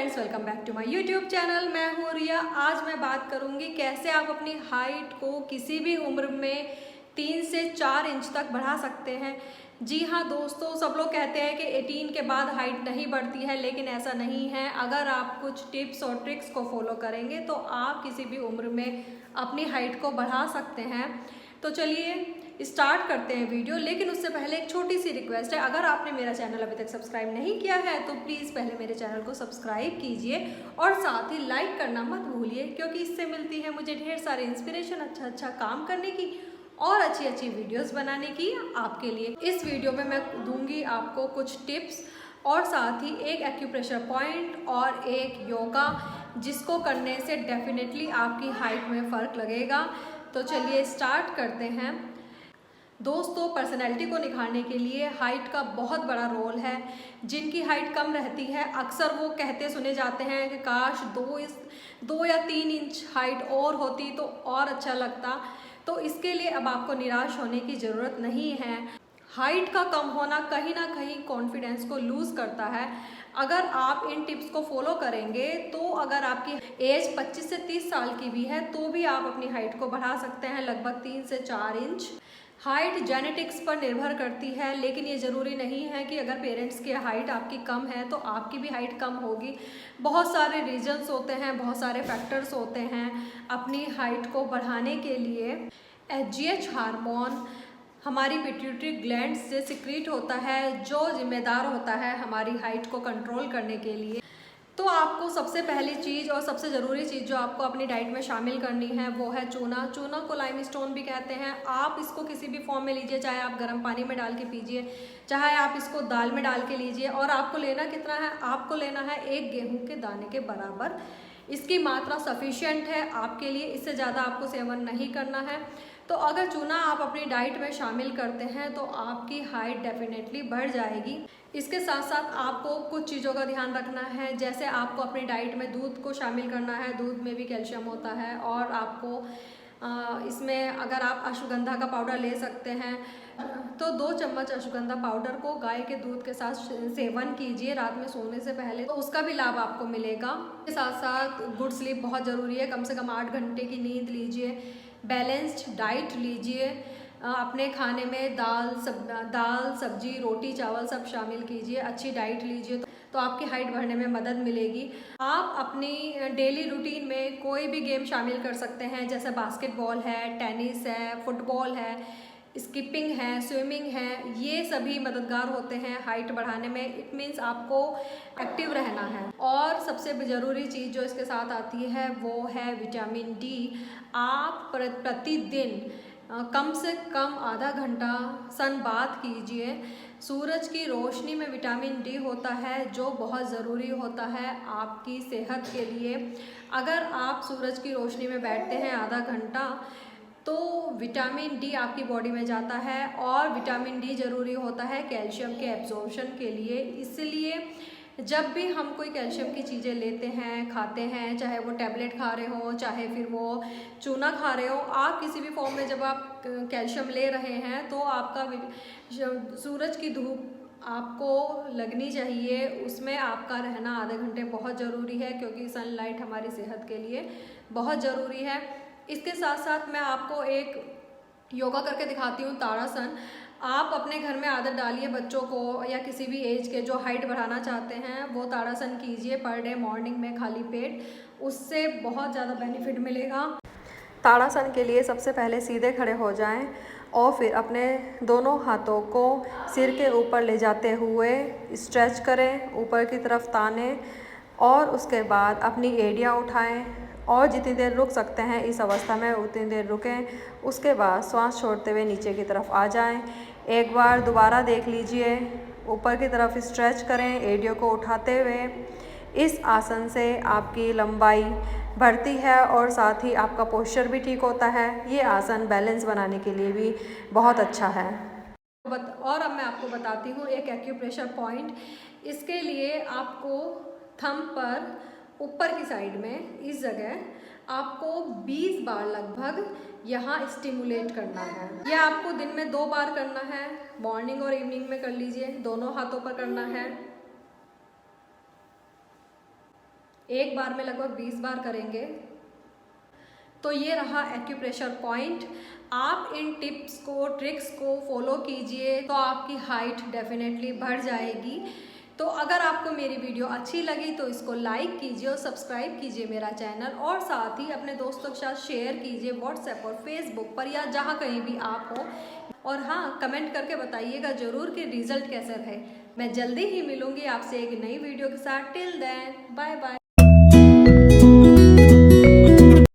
Friends, welcome back to my YouTube channel. मैं हूँ रिया। आज मैं बात करूँगी कैसे आप अपनी हाइट को किसी भी उम्र में 3 से 4 इंच तक बढ़ा सकते हैं। जी हाँ दोस्तों, सब लोग कहते हैं कि 18 के बाद हाइट नहीं बढ़ती है, लेकिन ऐसा नहीं है। अगर आप कुछ टिप्स और ट्रिक्स को फॉलो करेंगे तो आप किसी भी उम्र में अपनी हाइट को बढ़ा सकते हैं। तो चलिए स्टार्ट करते हैं वीडियो। लेकिन उससे पहले एक छोटी सी रिक्वेस्ट है, अगर आपने मेरा चैनल अभी तक सब्सक्राइब नहीं किया है तो प्लीज़ पहले मेरे चैनल को सब्सक्राइब कीजिए और साथ ही लाइक करना मत भूलिए, क्योंकि इससे मिलती है मुझे ढेर सारे इंस्पिरेशन अच्छा काम करने की और अच्छी वीडियोस बनाने की आपके लिए। इस वीडियो में मैं दूंगी आपको कुछ टिप्स और साथ ही एक एक्यूप्रेशर पॉइंट और एक योगा, जिसको करने से डेफिनेटली आपकी हाइट में फ़र्क लगेगा। तो चलिए स्टार्ट करते हैं। दोस्तों, पर्सनैलिटी को निखारने के लिए हाइट का बहुत बड़ा रोल है। जिनकी हाइट कम रहती है अक्सर वो कहते सुने जाते हैं कि काश 2 या 3 इंच हाइट और होती तो और अच्छा लगता। तो इसके लिए अब आपको निराश होने की ज़रूरत नहीं है। हाइट का कम होना कहीं ना कहीं कॉन्फिडेंस को लूज़ करता है। अगर आप इन टिप्स को फॉलो करेंगे तो अगर आपकी एज 25 से 30 साल की भी है तो भी आप अपनी हाइट को बढ़ा सकते हैं लगभग 3 से 4 इंच। हाइट जेनेटिक्स पर निर्भर करती है, लेकिन ये ज़रूरी नहीं है कि अगर पेरेंट्स की हाइट आपकी कम है तो आपकी भी हाइट कम होगी। बहुत सारे रीजंस होते हैं, बहुत सारे फैक्टर्स होते हैं अपनी हाइट को बढ़ाने के लिए। एचजीएच हार्मोन हमारी पिट्यूटरी ग्लैंड से सिक्रीट होता है, जो जिम्मेदार होता है हमारी हाइट को कंट्रोल करने के लिए। तो आपको सबसे पहली चीज़ और सबसे ज़रूरी चीज़ जो आपको अपनी डाइट में शामिल करनी है वो है चूना। चूना को लाइमस्टोन भी कहते हैं। आप इसको किसी भी फॉर्म में लीजिए, चाहे आप गर्म पानी में डाल के पीजिए, चाहे आप इसको दाल में डाल के लीजिए। और आपको लेना कितना है? आपको लेना है 1 गेहूं के दाने के बराबर। इसकी मात्रा सफिशिएंट है आपके लिए, इससे ज़्यादा आपको सेवन नहीं करना है। तो अगर चूना आप अपनी डाइट में शामिल करते हैं तो आपकी हाइट डेफिनेटली बढ़ जाएगी। इसके साथ साथ आपको कुछ चीज़ों का ध्यान रखना है, जैसे आपको अपनी डाइट में दूध को शामिल करना है। दूध में भी कैल्शियम होता है। और आपको इसमें अगर आप अश्वगंधा का पाउडर ले सकते हैं तो 2 चम्मच अश्वगंधा पाउडर को गाय के दूध के साथ सेवन कीजिए रात में सोने से पहले, तो उसका भी लाभ आपको मिलेगा। इसके साथ साथ गुड स्लीप बहुत ज़रूरी है। कम से कम 8 घंटे की नींद लीजिए। बैलेंस्ड डाइट लीजिए। अपने खाने में दाल सब्जी रोटी चावल सब शामिल कीजिए। अच्छी डाइट लीजिए तो आपकी हाइट बढ़ने में मदद मिलेगी। आप अपनी डेली रूटीन में कोई भी गेम शामिल कर सकते हैं, जैसे बास्केटबॉल है, टेनिस है, फुटबॉल है, स्किपिंग है, स्विमिंग है। ये सभी मददगार होते हैं हाइट बढ़ाने में। इट मीन्स आपको एक्टिव रहना है। और सबसे ज़रूरी चीज़ जो इसके साथ आती है वो है विटामिन डी। आप प्रतिदिन कम से कम आधा घंटा सन बाथ कीजिए। सूरज की रोशनी में विटामिन डी होता है, जो बहुत ज़रूरी होता है आपकी सेहत के लिए। अगर आप सूरज की रोशनी में बैठते हैं आधा घंटा तो विटामिन डी आपकी बॉडी में जाता है, और विटामिन डी ज़रूरी होता है कैल्शियम के एब्जॉर्प्शन के लिए। इसलिए जब भी हम कोई कैल्शियम की चीज़ें लेते हैं, खाते हैं, चाहे वो टैबलेट खा रहे हो, चाहे फिर वो चूना खा रहे हो, आप किसी भी फॉर्म में जब आप कैल्शियम ले रहे हैं तो आपका सूरज की धूप आपको लगनी चाहिए। उसमें आपका रहना आधे घंटे बहुत ज़रूरी है, क्योंकि सनलाइट हमारी सेहत के लिए बहुत ज़रूरी है। इसके साथ साथ मैं आपको एक योगा करके दिखाती हूँ, ताड़ासन। आप अपने घर में आदत डालिए, बच्चों को या किसी भी एज के जो हाइट बढ़ाना चाहते हैं वो ताड़ासन कीजिए पर डे मॉर्निंग में खाली पेट। उससे बहुत ज़्यादा बेनिफिट मिलेगा। ताड़ासन के लिए सबसे पहले सीधे खड़े हो जाएं और फिर अपने दोनों हाथों को सिर के ऊपर ले जाते हुए स्ट्रेच करें, ऊपर की तरफ तानें, और उसके बाद अपनी एड़ियाँ उठाएं और जितनी देर रुक सकते हैं इस अवस्था में उतनी देर रुकें। उसके बाद श्वास छोड़ते हुए नीचे की तरफ आ जाएं। एक बार दोबारा देख लीजिए, ऊपर की तरफ स्ट्रेच करें एड़ियों को उठाते हुए। इस आसन से आपकी लंबाई बढ़ती है और साथ ही आपका पोस्चर भी ठीक होता है। ये आसन बैलेंस बनाने के लिए भी बहुत अच्छा है। और अब मैं आपको बताती हूँ एक एक्यूप्रेशर पॉइंट। इसके लिए आपको थंब पर ऊपर की साइड में इस जगह आपको 20 बार लगभग यहाँ स्टिमुलेट करना है। यह आपको दिन में 2 बार करना है, मॉर्निंग और इवनिंग में कर लीजिए। दोनों हाथों पर करना है। एक बार में लगभग 20 बार करेंगे। तो ये रहा एक्यूप्रेशर पॉइंट। आप इन टिप्स को, ट्रिक्स को फॉलो कीजिए तो आपकी हाइट डेफिनेटली बढ़ जाएगी। तो अगर आपको मेरी वीडियो अच्छी लगी तो इसको लाइक कीजिए और सब्सक्राइब कीजिए मेरा चैनल, और साथ ही अपने दोस्तों के साथ शेयर कीजिए व्हाट्सएप और फेसबुक पर या जहाँ कहीं भी आप हो। और हाँ, कमेंट करके बताइएगा ज़रूर कि रिज़ल्ट कैसे रहे। मैं जल्दी ही मिलूँगी आपसे एक नई वीडियो के साथ। Till then bye bye.